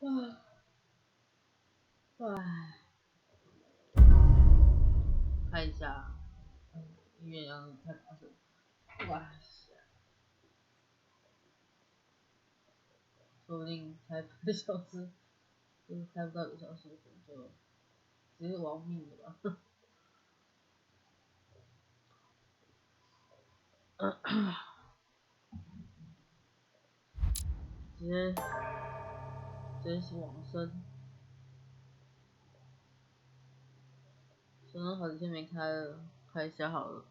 唉，看一下，音乐要太大声，哇塞，说不定才半个小时，就是开不到1个小时，就直接亡命了吧。直接是往生，想到好几天没开了，开一下好了。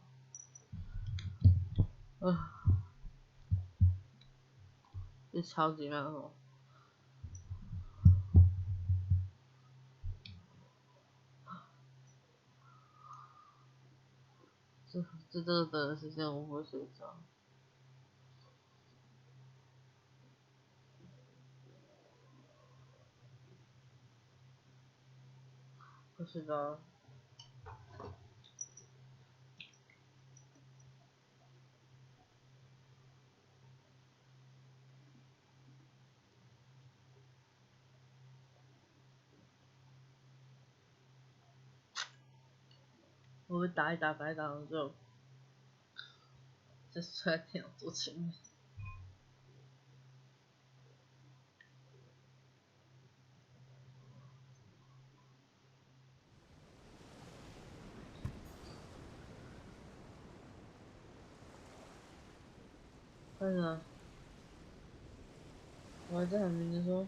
这超级慢哦。这等的时间我会睡着。会睡着了。我会打一打，就睡在电脑桌前面。看着，我还在很明的说。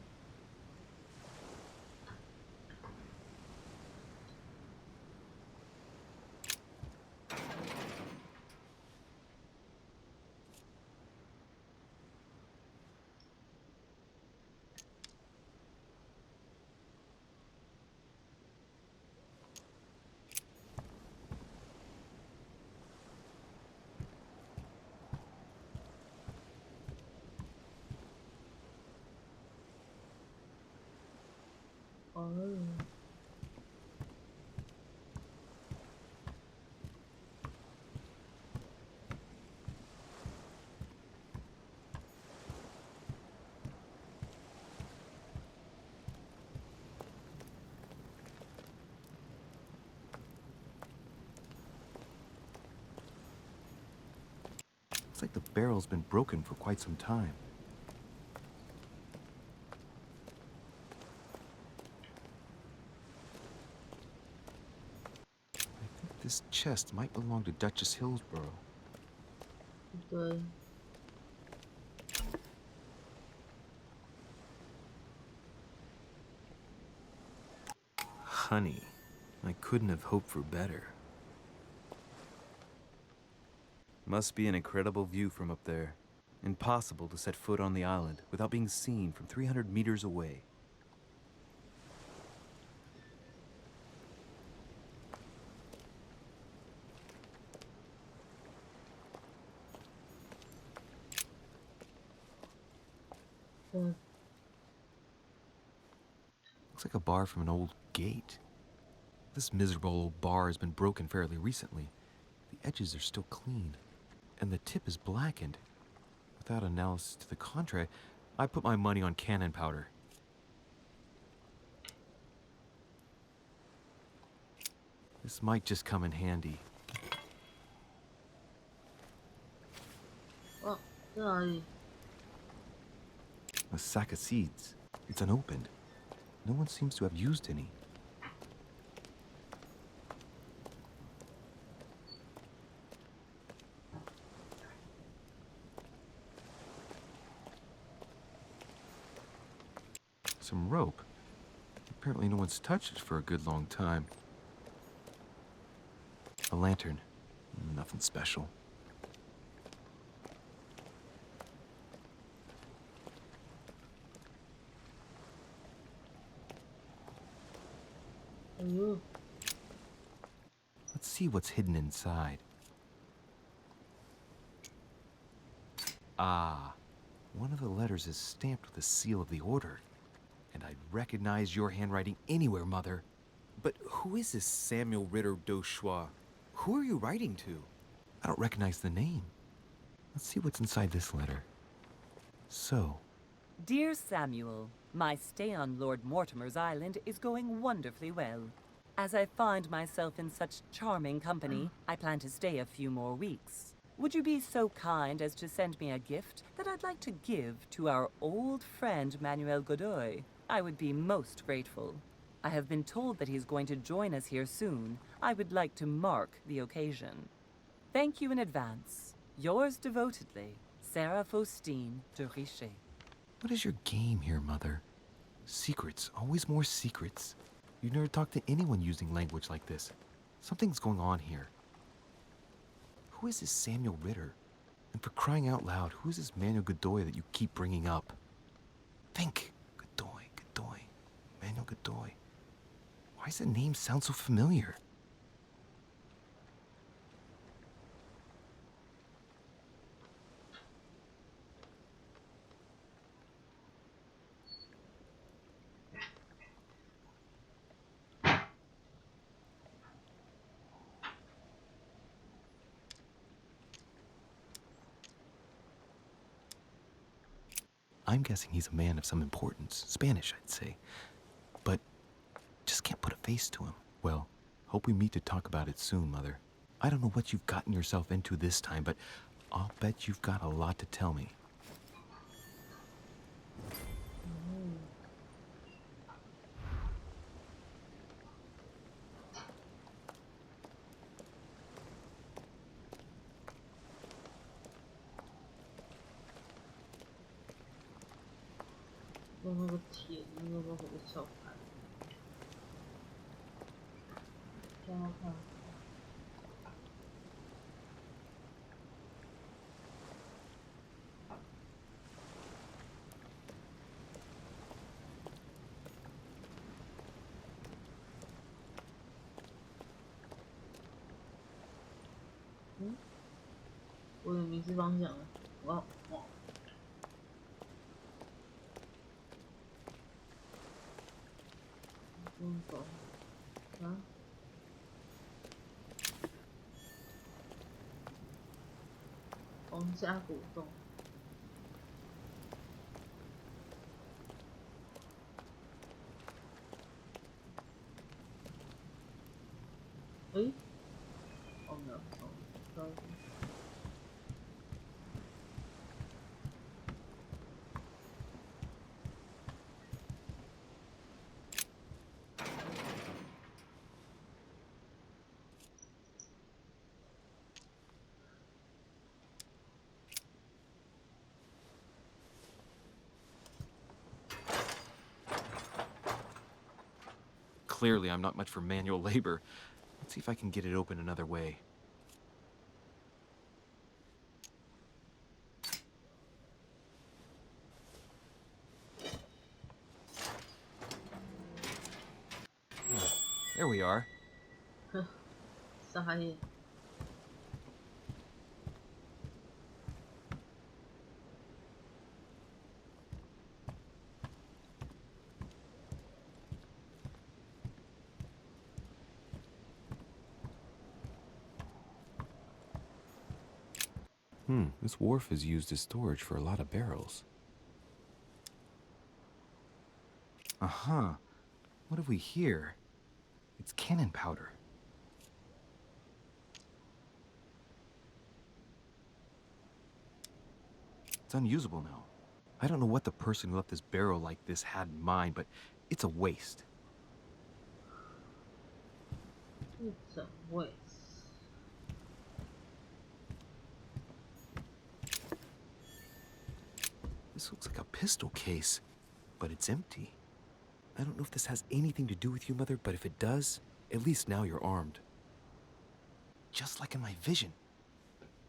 Looks like the barrel's been broken for quite some time. I think this chest might belong to Duchess Hillsborough. 对。Honey, I couldn't have hoped for better. Must be an incredible view from up there. Impossible to set foot on the island without being seen from 300 meters away. Looks like a bar from an old gate. This miserable old bar has been broken fairly recently. The edges are still clean, and the tip is blackened. Without analysis to the contrary, I put my money on cannon powder. This might just come in handy. Oh, 在哪里？ A sack of seeds. It's unopened. No one seems to have used any. Some rope. Apparently no one's touched it for a good long time. A lantern. Nothing special. Let's see what's hidden inside. Ah, one of the letters is stamped with the seal of the order. And I'd recognize your handwriting anywhere, Mother. But who is this Samuel Ritter d'Auchois? Who are you writing to? I don't recognize the name. Let's see what's inside this letter. So, Dear Samuel, my stay on Lord Mortimer's island is going wonderfully well. As I find myself in such charming company, I plan to stay a few more weeks. Would you be so kind as to send me a gift that I'd like to give to our old friend Manuel Godoy? I would be most grateful. I have been told that he's going to join us here soon. I would like to mark the occasion. Thank you in advance. Yours devotedly, Sarah Faustine de Richet. What is your game here, Mother? Secrets, always more secrets. You never talk to anyone using language like this. Something's going on here. Who is this Samuel Ritter? And for crying out loud, who is this Manuel Godoy that you keep bringing up? Think! Godoy, Godoy, Manuel Godoy. Why does the name sound so familiar? I'm guessing he's a man of some importance. Spanish, I'd say. But just can't put a face to him. Well, hope we meet to talk about it soon, Mother. I don't know what you've gotten yourself into this time, but I'll bet you've got a lot to tell me.用那个铁的那个火小盘，这样看。我的迷失方向了，哇！走啊！皇家古洞。诶？哦没有，哦，不好意思。Clearly, I'm not much for manual labor. Let's see if I can get it open another way. There we are. 傻眼。This wharf is used as storage for a lot of barrels. Uh-huh. What have we here? It's cannon powder. It's unusable now. I don't know what the person who left this barrel like this had in mind, but it's a waste. It's a waste. This looks like a pistol case, but it's empty. I don't know if this has anything to do with you, Mother, but if it does, at least now you're armed. Just like in my vision.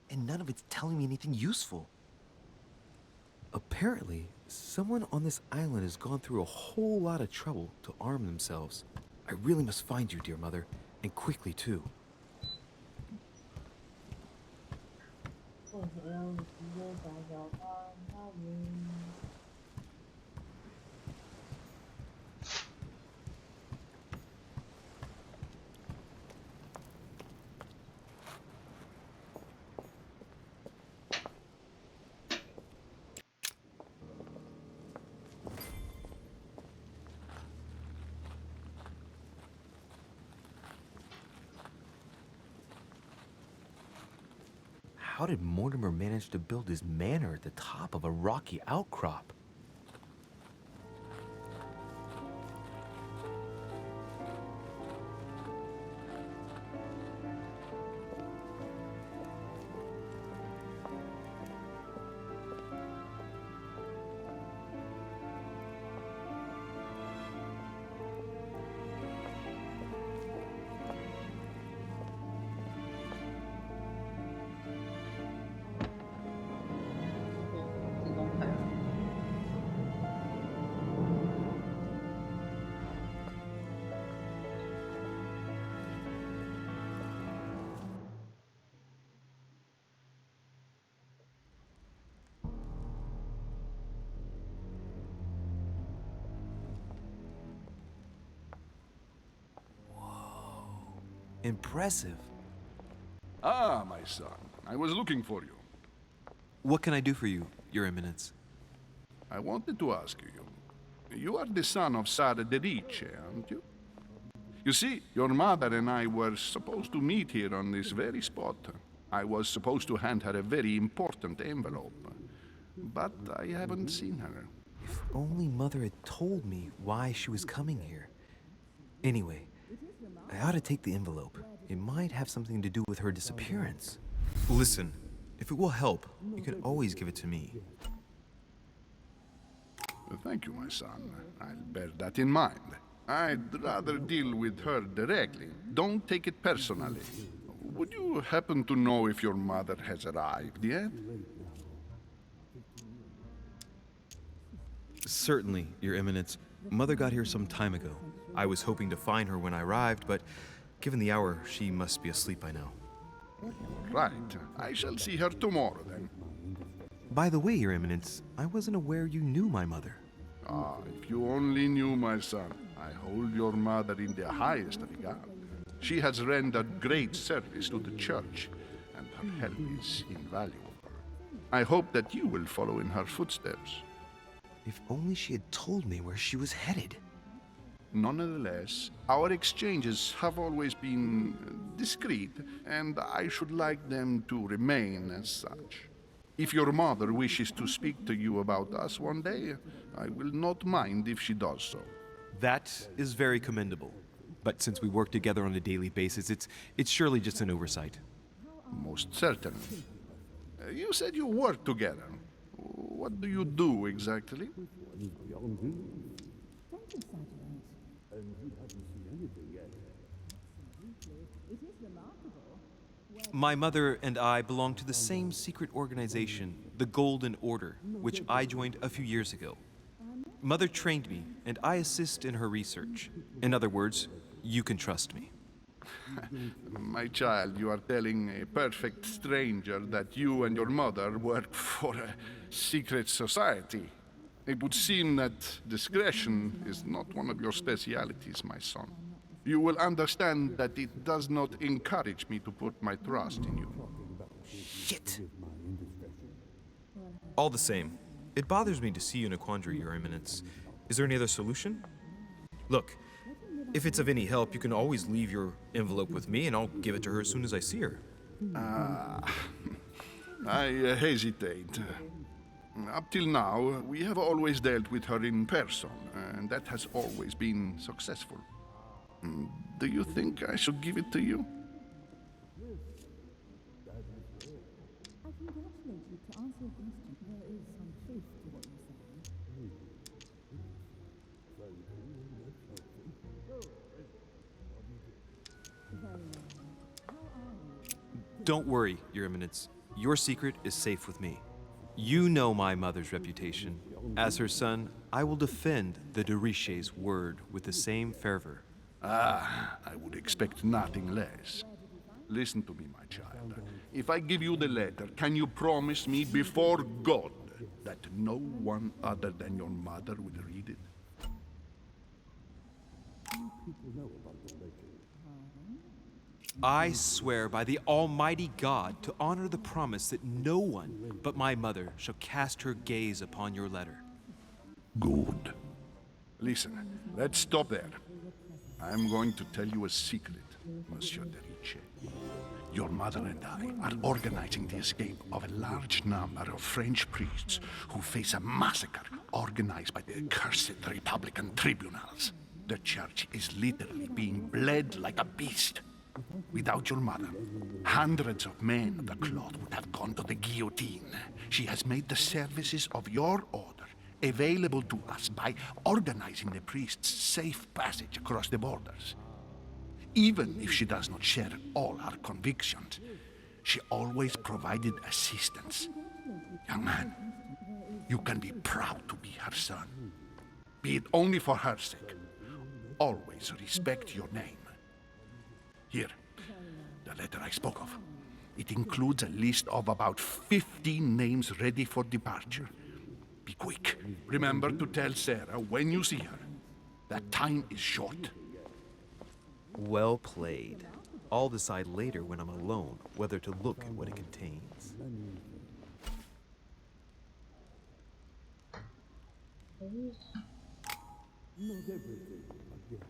And none of it's telling me anything useful. Apparently, someone on this island has gone through a whole lot of trouble to arm themselves. I really must find you, dear Mother, and quickly too. How did Mortimer manage to build his manor at the top of a rocky outcrop? Impressive. Ah, my son. I was looking for you. What can I do for you, Your Eminence? I wanted to ask you. You are the son of Sara de Ricci, aren't you? You see, your mother and I were supposed to meet here on this very spot. I was supposed to hand her a very important envelope. But I haven't seen her. If only Mother had told me why she was coming here. Anyway, I ought to take the envelope. It might have something to do with her disappearance. Listen, if it will help, you can always give it to me. Thank you, my son. I'll bear that in mind. I'd rather deal with her directly. Don't take it personally. Would you happen to know if your mother has arrived yet? Certainly, Your Eminence. Mother got here some time ago. I was hoping to find her when I arrived, but given the hour, she must be asleep by now. Right. I shall see her tomorrow, then. By the way, Your Eminence, I wasn't aware you knew my mother. Ah, if you only knew, my son. I hold your mother in the highest regard. She has rendered great service to the church, and her help is invaluable. I hope that you will follow in her footsteps. If only she had told me where she was headed. Nonetheless, our exchanges have always been discreet, and I should like them to remain as such. If your mother wishes to speak to you about us one day, I will not mind if she does so. That is very commendable. But since we work together on a daily basis, it's surely just an oversight. Most certainly. You said you work together. What do you do exactly? My mother and I belong to the same secret organization, the Golden Order, which I joined a few years ago. Mother trained me, and I assist in her research. In other words, you can trust me. My child, you are telling a perfect stranger that you and your mother work for a secret society. It would seem that discretion is not one of your specialities, my son. You will understand that it does not encourage me to put my trust in you. Shit! All the same, it bothers me to see you in a quandary, Your Eminence. Is there any other solution? Look, if it's of any help, you can always leave your envelope with me and I'll give it to her as soon as I see her. I hesitate. Up till now, we have always dealt with her in person, and that has always been successful. Do you think I should give it to you? I congratulate you. To answer your question, there is some truth to what you're saying. Very well. How are you? Don't worry, Your Eminence. Your secret is safe with me. You know my mother's reputation. As her son, I will defend the de Richet's word with the same fervor. Ah, I would expect nothing less. Listen to me, my child. If I give you the letter, can you promise me before God that no one other than your mother will read it? I swear by the Almighty God to honor the promise that no one but my mother shall cast her gaze upon your letter. Good. Listen, let's stop there. I'm going to tell you a secret, Monsieur de Ricci. Your mother and I are organizing the escape of a large number of French priests who face a massacre organized by the accursed Republican tribunals. The church is literally being bled like a beast. Without your mother, hundreds of men of the cloth would have gone to the guillotine. She has made the services of your order available to us by organizing the priests' safe passage across the borders. Even if she does not share all our convictions, she always provided assistance. Young man, you can be proud to be her son. Be it only for her sake. Always respect your name. Here, the letter I spoke of. It includes a list of about 15 names ready for departure. Be quick. Remember to tell Sarah when you see her that time is short. Well played. I'll decide later when I'm alone whether to look at what it contains. Not everything, I guess.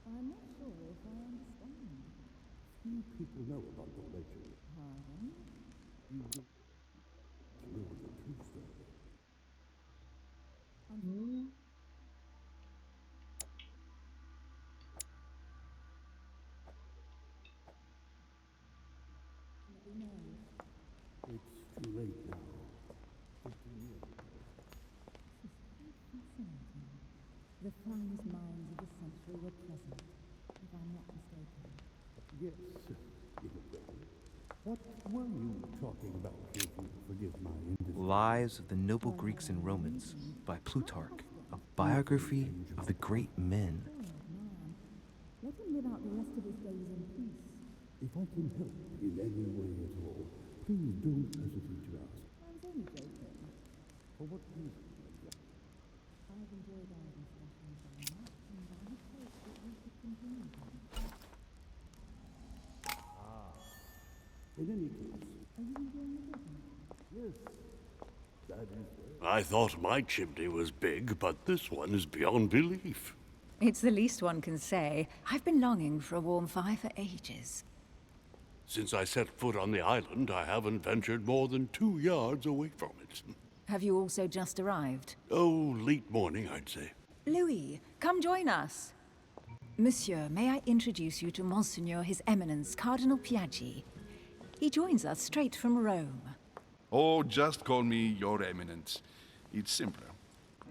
I'm not sure if I understand. Few people know about the legend. Pardon? You know the truth, though. It's too late now. The finest minds of the century were present, if I'm not mistaken. Yes, in a way. What were you talking about, if you forgive my indiscretion? Lives of the Noble Greeks and Romans by Plutarch, a biography of the great men. Man, let him live out the rest of his days in peace. If I can help in any way at all, please don't hesitate to ask. I was only joking. For what reason? I've enjoyed our discussions very much, and I had hoped that we could continue them. In any case, Are you enjoying the business? yes, that is I thought my chimney was big, but this one is beyond belief. It's the least one can say. I've been longing for a warm fire for ages. Since I set foot on the island, I haven't ventured more than 2 yards away from it. Have you also just arrived? Oh, late morning, I'd say. Louis, come join us. Monsieur, may I introduce you to Monseigneur His Eminence, Cardinal Piaggi. He joins us straight from Rome. Oh, just call me Your Eminence. It's simpler.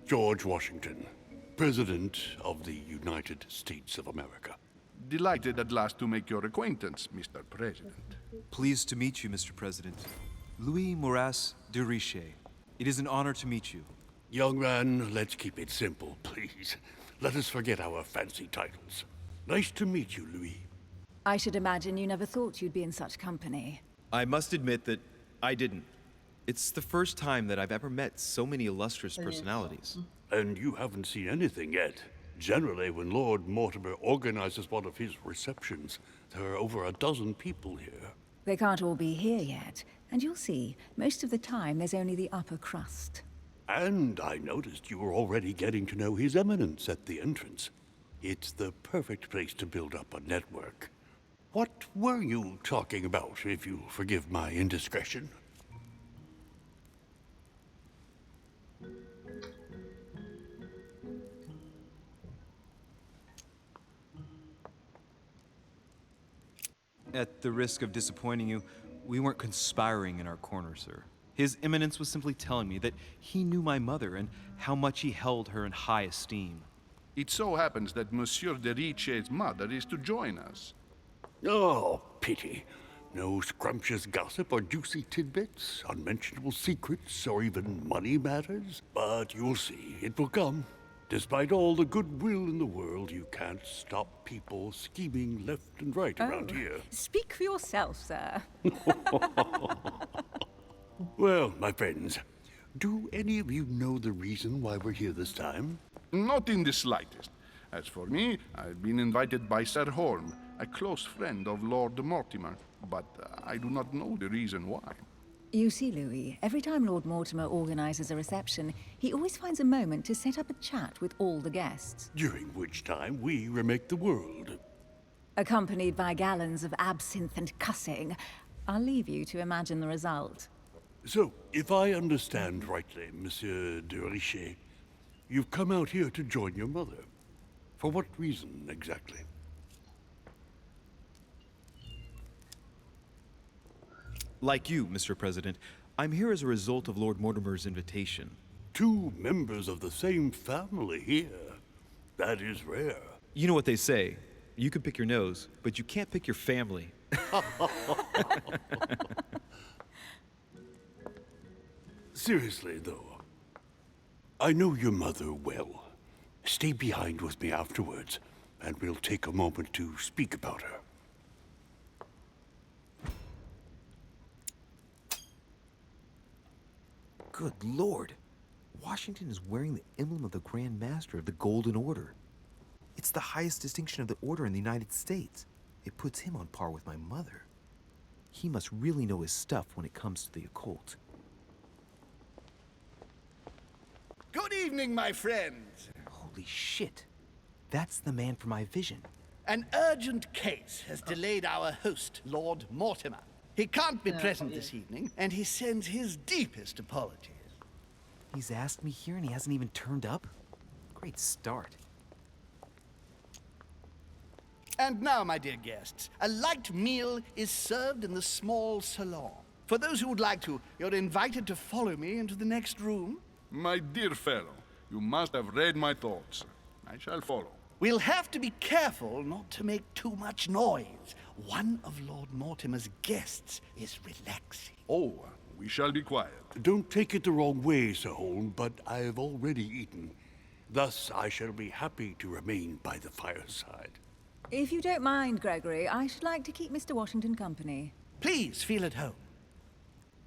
George Washington, President of the United States of America. Delighted at last to make your acquaintance, Mr. President. Pleased to meet you, Mr. President. Louis Maurras de Richet. It is an honor to meet you. Young man, let's keep it simple, please. Let us forget our fancy titles. Nice to meet you, Louis. I should imagine you never thought you'd be in such company. I must admit that I didn't. It's the first time that I've ever met so many illustrious personalities. And you haven't seen anything yet. Generally, when Lord Mortimer organizes one of his receptions, there are over a dozen people here. They can't all be here yet, and you'll see, most of the time there's only the upper crust. And I noticed you were already getting to know His Eminence at the entrance. It's the perfect place to build up a network. What were you talking about, if you forgive my indiscretion? At the risk of disappointing you, we weren't conspiring in our corner, sir. His Eminence was simply telling me that he knew my mother and how much he held her in high esteem. It so happens that Monsieur de Richet's mother is to join us. Oh, pity. No scrumptious gossip or juicy tidbits, unmentionable secrets, or even money matters. But you'll see, it will come. Despite all the goodwill in the world, you can't stop people scheming left and right around here. Speak for yourself, sir. Well, my friends, do any of you know the reason why we're here this time? Not in the slightest. As for me, I've been invited by Sir Holm, a close friend of Lord Mortimer, but I do not know the reason why. You see, Louis, every time Lord Mortimer organizes a reception, he always finds a moment to set up a chat with all the guests. During which time we remake the world. accompanied by gallons of absinthe and cussing. I'll leave you to imagine the result. So, if I understand rightly, Monsieur de Richet, you've come out here to join your mother. For what reason, exactly? Like you, Mr. President, I'm here as a result of Lord Mortimer's invitation. 2 members of the same family here. That is rare. You know what they say. You can pick your nose, but you can't pick your family. Seriously, though, I know your mother well. Stay behind with me afterwards, and we'll take a moment to speak about her. Good Lord. Washington is wearing the emblem of the Grand Master of the Golden Order. It's the highest distinction of the Order in the United States. It puts him on par with my mother. He must really know his stuff when it comes to the occult. Good evening, my friends. Holy shit. That's the man from my vision. An urgent case has delayed our host, Lord Mortimer. He can't be present this evening, and he sends his deepest apologies. He's asked me here and he hasn't even turned up? Great start. And now, my dear guests, a light meal is served in the small salon. For those who would like to, you're invited to follow me into the next room. My dear fellow, you must have read my thoughts. I shall follow. We'll have to be careful not to make too much noise. One of Lord Mortimer's guests is relaxing. Oh, we shall be quiet. Don't take it the wrong way, Sir Holm, but I've already eaten. Thus, I shall be happy to remain by the fireside. If you don't mind, Gregory, I should like to keep Mr. Washington company. Please feel at home.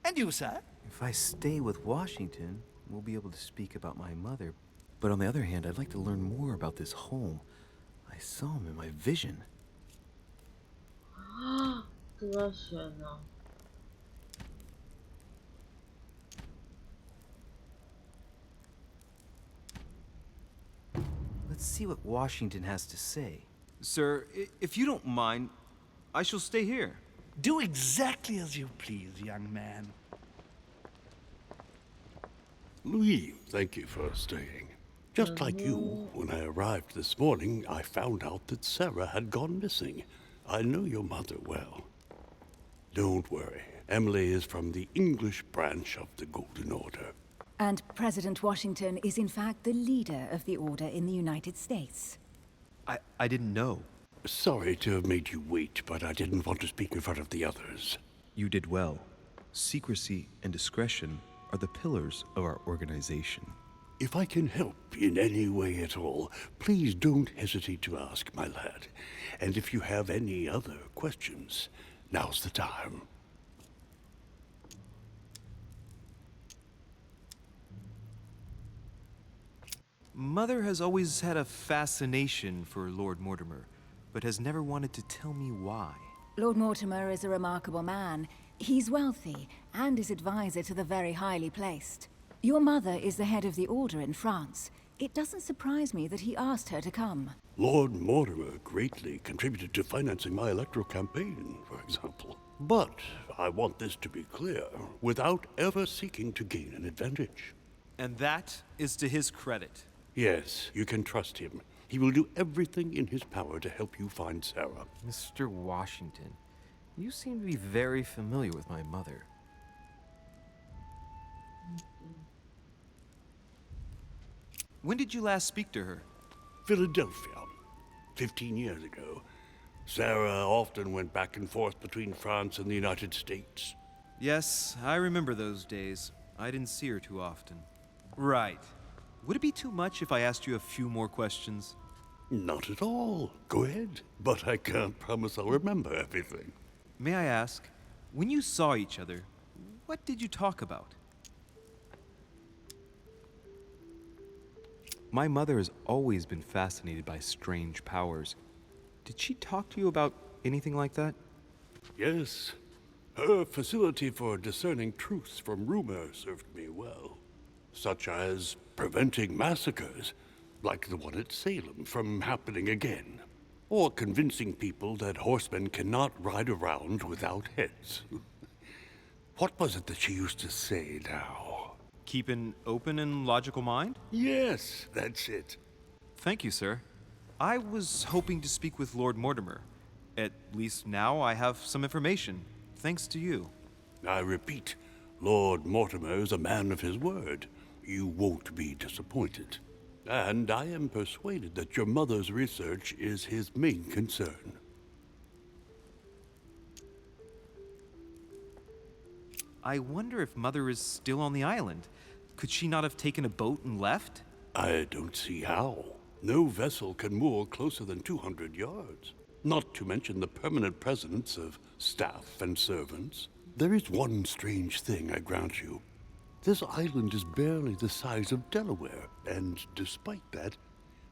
And you, sir? If I stay with Washington, we'll be able to speak about my mother. But on the other hand, I'd like to learn more about this home. I saw him in my vision. 这个要选哦。Let's see what Washington has to say. Sir, if you don't mind, I shall stay here. Do exactly as you please, young man. Louis, thank you for staying. Just like you, when I arrived this morning, I found out that Sarah had gone missing. I know your mother well. Don't worry. Emily is from the English branch of the Golden Order. And President Washington is in fact the leader of the Order in the United States. I didn't know. Sorry to have made you wait, but I didn't want to speak in front of the others. You did well. Secrecy and discretion are the pillars of our organization. If I can help in any way at all, please don't hesitate to ask, my lad. And if you have any other questions, now's the time. Mother has always had a fascination for Lord Mortimer, but has never wanted to tell me why. Lord Mortimer is a remarkable man. He's wealthy and is advisor to the very highly placed. Your mother is the head of the Order in France. It doesn't surprise me that he asked her to come. Lord Mortimer greatly contributed to financing my electoral campaign, for example. But I want this to be clear, without ever seeking to gain an advantage. And that is to his credit. Yes, you can trust him. He will do everything in his power to help you find Sarah. Mr. Washington, you seem to be very familiar with my mother. When did you last speak to her? Philadelphia, 15 years ago. Sarah often went back and forth between France and the United States. Yes, I remember those days. I didn't see her too often. Right. Would it be too much if I asked you a few more questions? Not at all. Go ahead. But I can't promise I'll remember everything. May I ask, when you saw each other, what did you talk about? My mother has always been fascinated by strange powers. Did she talk to you about anything like that? Yes. Her facility for discerning truth from rumor served me well. Such as preventing massacres, like the one at Salem, from happening again. or convincing people that horsemen cannot ride around without heads. What was it that she used to say now? Keep an open and logical mind? Yes, that's it. Thank you, sir. I was hoping to speak with Lord Mortimer. At least now I have some information, thanks to you. I repeat, Lord Mortimer is a man of his word. You won't be disappointed. And I am persuaded that your mother's research is his main concern. I wonder if Mother is still on the island. Could she not have taken a boat and left? I don't see how. No vessel can moor closer than 200 yards. Not to mention the permanent presence of staff and servants. There is one strange thing, I grant you. This island is barely the size of Delaware, and despite that,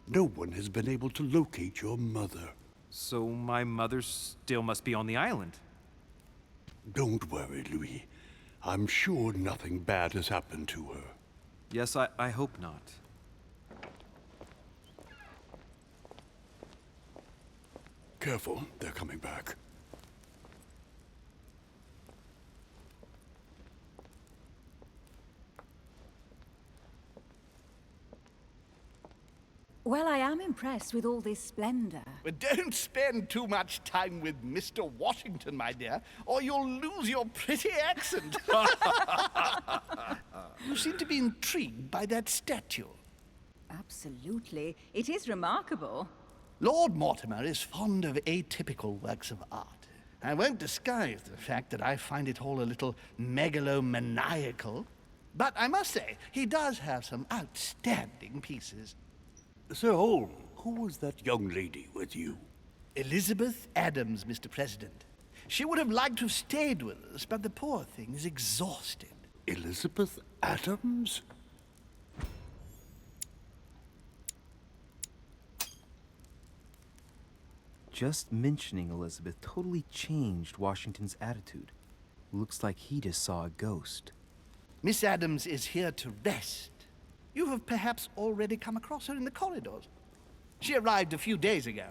no one has been able to locate your mother. So my mother still must be on the island. Don't worry, Louis. I'm sure nothing bad has happened to her. Yes, I hope not. Careful, they're coming back. Well, I am impressed with all this splendor. But don't spend too much time with Mr. Washington, my dear, or you'll lose your pretty accent. You seem to be intrigued by that statue. Absolutely. It is remarkable. Lord Mortimer is fond of atypical works of art. I won't disguise the fact that I find it all a little megalomaniacal. But I must say, he does have some outstanding pieces. Sir Holmes, who was that young lady with you? Elizabeth Adams, Mr. President. She would have liked to have stayed with us, but the poor thing is exhausted. Elizabeth Adams? Just mentioning Elizabeth totally changed Washington's attitude. Looks like he just saw a ghost. Miss Adams is here to rest. You have perhaps already come across her in the corridors. She arrived a few days ago.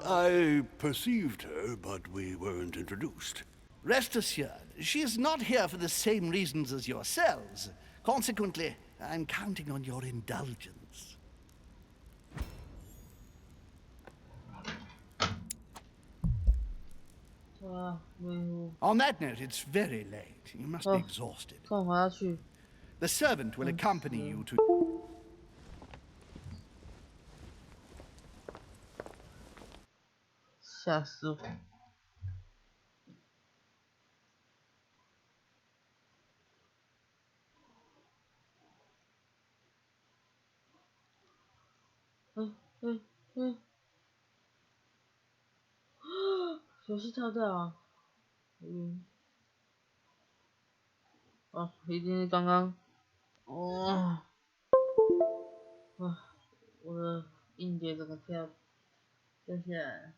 I perceived her, but we weren't introduced. Rest assured, she is not here for the same reasons as yourselves. Consequently, I'm counting on your indulgence. On that note, it's very late. You must be exhausted. The servant will accompany you to...吓死我！游戏跳掉啊！哦，一定是刚刚。哦，啊，我的硬碟整个跳下来了，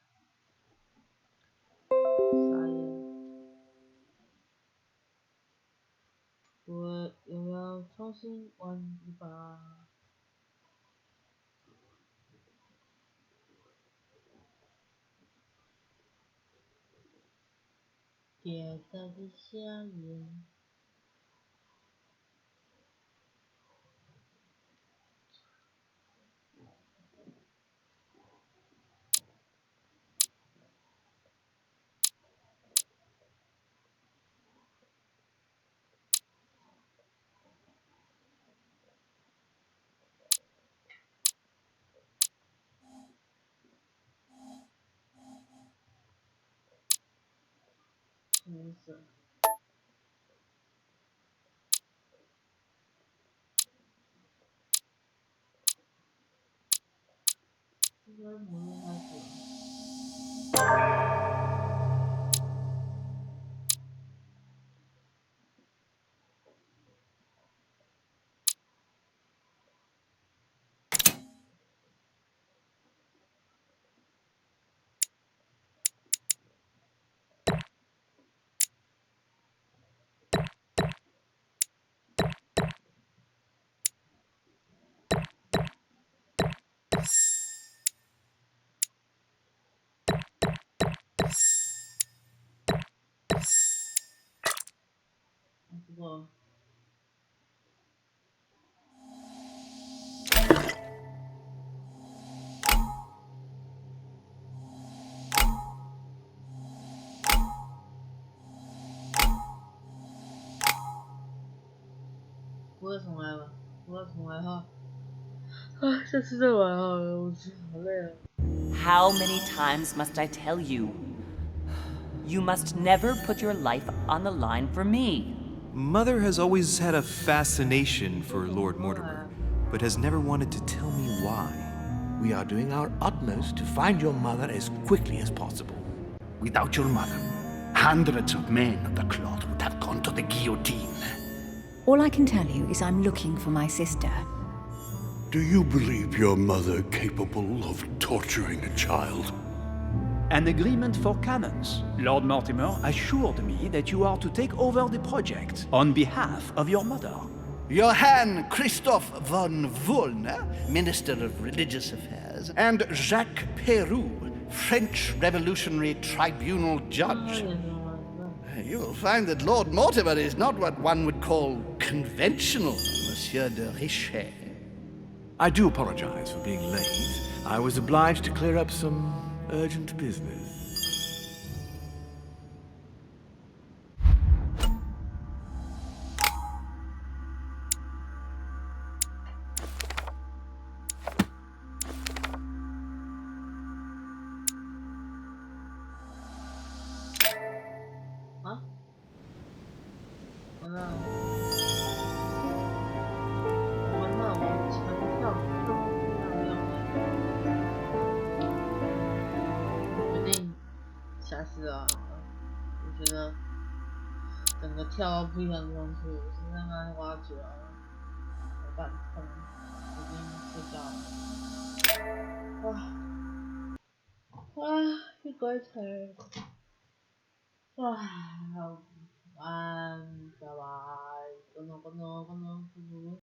傻眼。我又要重新玩一把。别再的下眼。颜色。这个模样还行。不过。不会重来吧？不会重来哈。下次再玩好了，我觉得好累啊。How many times must I tell you? You must never put your life on the line for me. Mother has always had a fascination for Lord Mortimer, but has never wanted to tell me why. We are doing our utmost to find your mother as quickly as possible. Without your mother, hundreds of men of the cloth would have gone to the guillotine. All I can tell you is I'm looking for my sister. Do you believe your mother capable of torturing a child? An agreement for cannons. Lord Mortimer assured me that you are to take over the project on behalf of your mother. Johann Christoph von Wollner, Minister of Religious Affairs, and Jacques Peroux, French Revolutionary Tribunal Judge. You will find that Lord Mortimer is not what one would call conventional, Monsieur de Richet. I do apologize for being late. I was obliged to clear up some urgent business. Huh? Oh no. 下次啊，我觉得整个跳到不一样的地方去，我现在在挖掘啊，手板痛，已经睡觉了。一乖才，好，晚安，拜拜，关注。